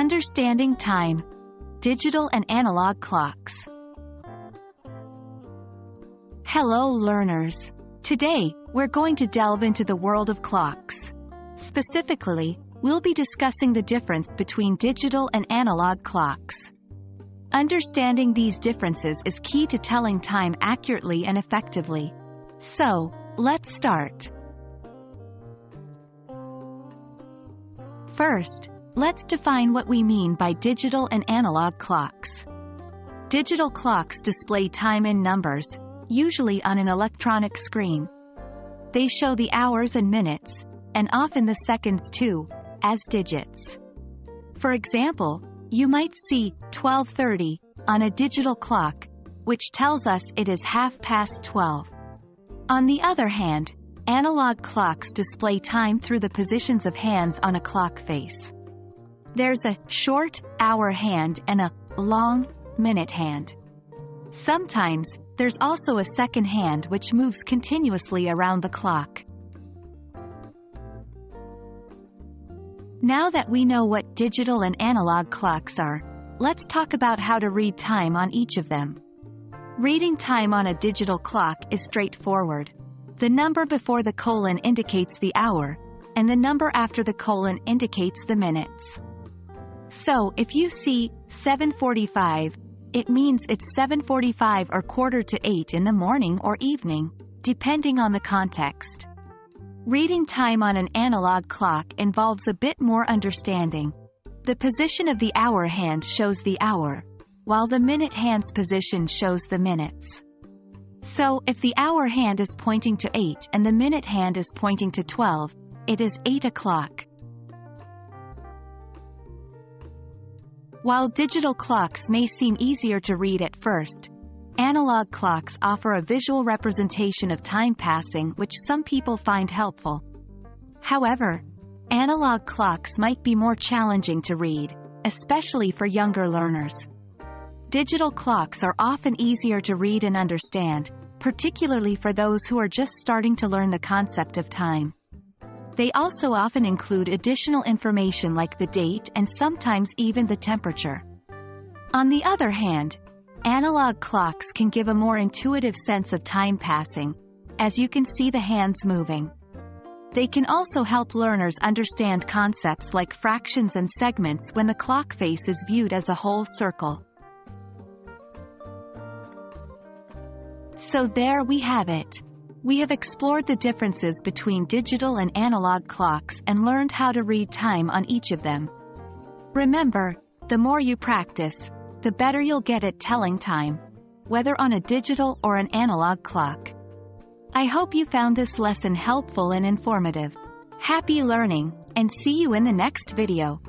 Understanding time. Digital and analog clocks. Hello learners. Today, we're going to delve into the world of clocks. Specifically, we'll be discussing the difference between digital and analog clocks. Understanding these differences is key to telling time accurately and effectively. So, let's start. First, let's define what we mean by digital and analog clocks. Digital clocks display time in numbers, usually on an electronic screen. They show the hours and minutes, and often the seconds too, as digits. For example, you might see 12:30 on a digital clock, which tells us it is 12:30. On the other hand, analog clocks display time through the positions of hands on a clock face. There's a short hour hand and a long minute hand. Sometimes, there's also a second hand which moves continuously around the clock. Now that we know what digital and analog clocks are, let's talk about how to read time on each of them. Reading time on a digital clock is straightforward. The number before the colon indicates the hour, and the number after the colon indicates the minutes. So, if you see 7:45, it means it's 7:45 or 7:45 in the morning or evening, depending on the context. Reading time on an analog clock involves a bit more understanding. The position of the hour hand shows the hour, while the minute hand's position shows the minutes. So, if the hour hand is pointing to 8 and the minute hand is pointing to 12, it is 8 o'clock. While digital clocks may seem easier to read at first, analog clocks offer a visual representation of time passing which some people find helpful. However, analog clocks might be more challenging to read, especially for younger learners. Digital clocks are often easier to read and understand, particularly for those who are just starting to learn the concept of time. They also often include additional information like the date and sometimes even the temperature. On the other hand, analog clocks can give a more intuitive sense of time passing, as you can see the hands moving. They can also help learners understand concepts like fractions and segments when the clock face is viewed as a whole circle. So there we have it. We have explored the differences between digital and analog clocks and learned how to read time on each of them. Remember, the more you practice, the better you'll get at telling time, whether on a digital or an analog clock. I hope you found this lesson helpful and informative. Happy learning, and see you in the next video.